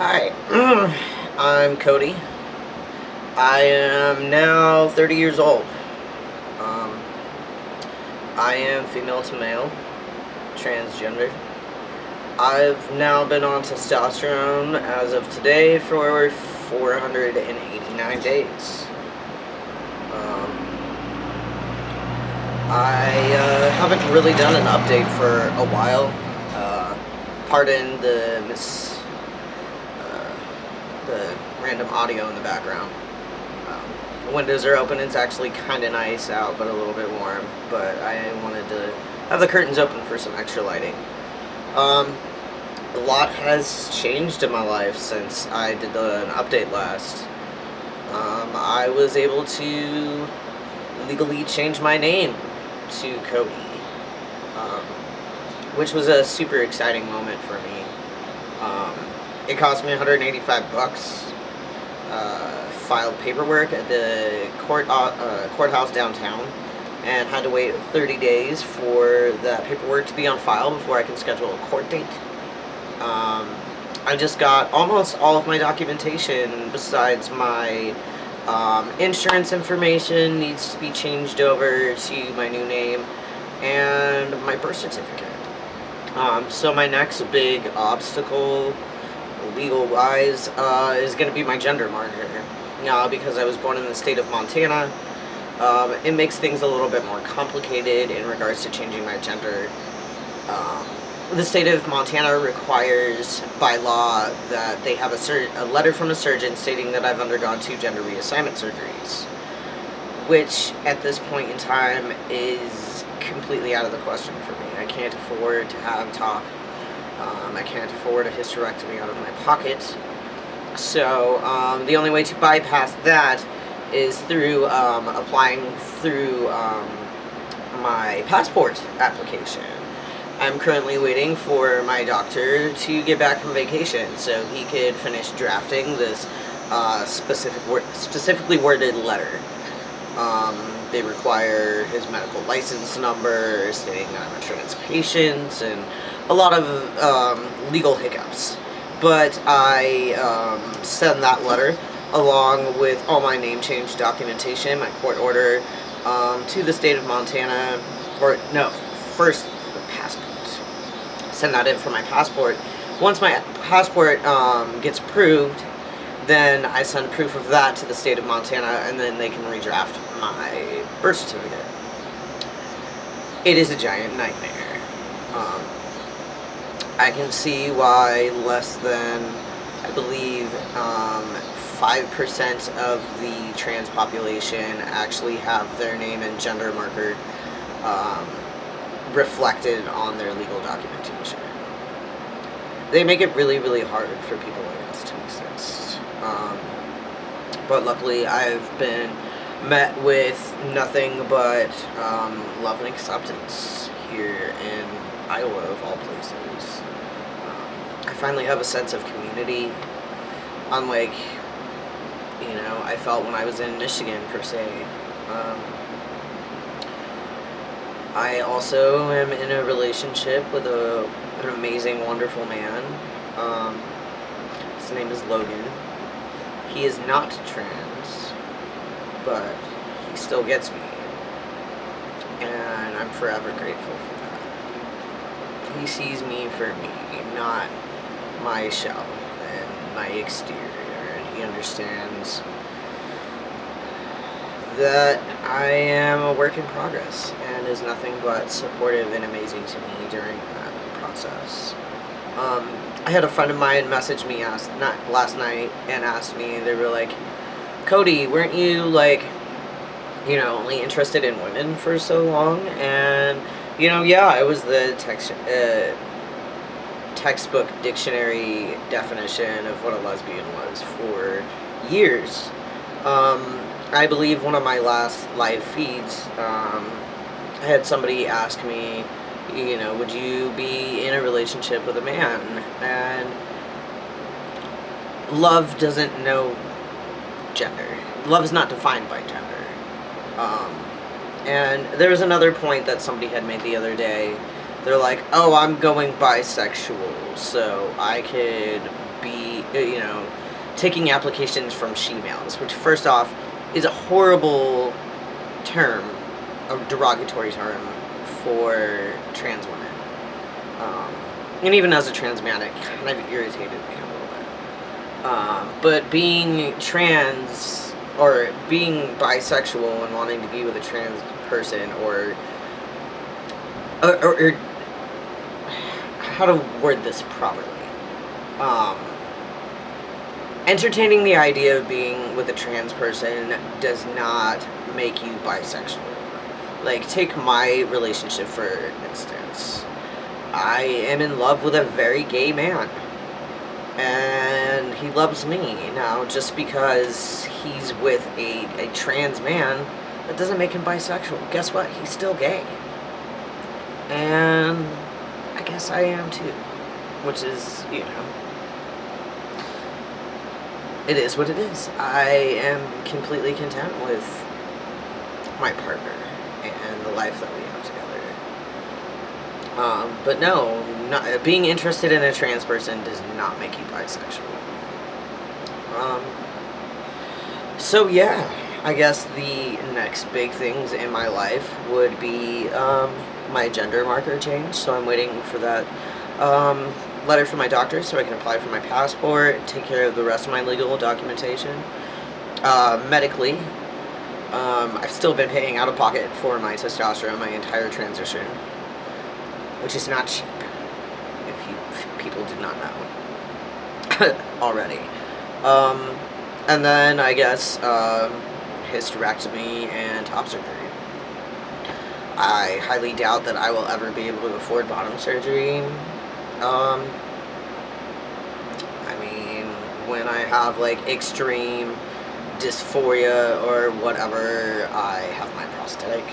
Hi, I'm Cody. I am now 30 years old. Um, I am female to male, transgender. I've now been on testosterone as of today for 489 days. Um, I haven't really done an update for a while. Uh, Pardon the random audio in the background. The windows are open. It's actually kind of nice out, but a little bit warm. But I wanted to have the curtains open for some extra lighting. Um, a lot has changed in my life since I did an update last. I was able to legally change my name to Codii, um, which was a super exciting moment for me. Um, it cost me $185. Filed paperwork at the courthouse downtown, and had to wait 30 days for that paperwork to be on file before I can schedule a court date. I just got almost all of my documentation besides my insurance information needs to be changed over to my new name, and my birth certificate. So my next big obstacle, legal-wise, is going to be my gender marker. Because I was born in the state of Montana, it makes things a little bit more complicated in regards to changing my gender. The state of Montana requires, by law, that they have a letter from a surgeon stating that I've undergone 2 gender reassignment surgeries, which, at this point in time, is completely out of the question for me. I can't afford to have talk. I can't afford a hysterectomy out of my pocket. So the only way to bypass that is through applying through my passport application. I'm currently waiting for my doctor to get back from vacation so he could finish drafting this specifically worded letter. They require his medical license number, stating that I'm a trans patient, and a lot of legal hiccups. But I send that letter along with all my name change documentation, my court order, to the state of Montana, or no, first the passport. Send that in for my passport. Once my passport gets approved, then I send proof of that to the state of Montana, and then they can redraft my birth certificate. It is a giant nightmare. I can see why less than, I believe, 5% of the trans population actually have their name and gender marker reflected on their legal documentation. They make it really, really hard for people like us to exist. But luckily, I've been met with nothing but love and acceptance here in Iowa, of all places. I finally have a sense of community, unlike, I felt when I was in Michigan, per se. I also am in a relationship with an amazing, wonderful man. His name is Logan. He is not trans, but he still gets me, and I'm forever grateful for that. He sees me for me, not my shell and my exterior, and he understands that I am a work in progress and is nothing but supportive and amazing to me during that process. I had a friend of mine message me last night and asked me, they were like, Cody, weren't you only interested in women for so long? And yeah, I was the textbook dictionary definition of what a lesbian was for years. I believe one of my last live feeds, I had somebody ask me, would you be in a relationship with a man? And love doesn't know gender. Love is not defined by gender. And there was another point that somebody had made the other day they're like, oh, I'm going bisexual, so I could be, taking applications from she-males, which first off is a horrible term, a derogatory term for trans women. And even as a trans man, it kind of irritated me a little bit. But being trans, or being bisexual and wanting to be with a trans person, or how to word this properly. Entertaining the idea of being with a trans person does not make you bisexual. Like, take my relationship for instance. I am in love with a very gay man. And he loves me. Now, just because he's with a trans man, that doesn't make him bisexual. Guess what? He's still gay. And I guess I am too. Which is, it is what it is. I am completely content with my partner and the life that we have together. But no, being interested in a trans person does not make you bisexual. So yeah, I guess the next big things in my life would be my gender marker change. So I'm waiting for that letter from my doctor so I can apply for my passport, take care of the rest of my legal documentation. Medically, I've still been paying out of pocket for my testosterone my entire transition, which is not cheap, if people did not know already. And then I guess hysterectomy and top surgery. I highly doubt that I will ever be able to afford bottom surgery. I mean, when I have like extreme dysphoria or whatever, I have my prosthetic.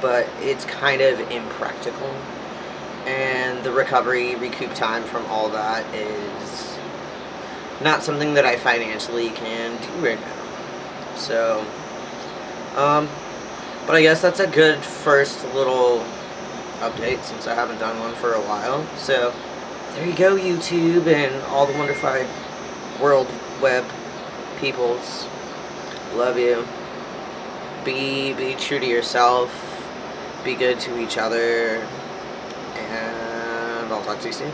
But it's kind of impractical, and the recoup time from all that is not something that I financially can do right now. So, but I guess that's a good first little update since I haven't done one for a while. So, there you go, YouTube and all the wonderful world web peoples. Love you. Be true to yourself. Be good to each other. And I'll talk to you soon.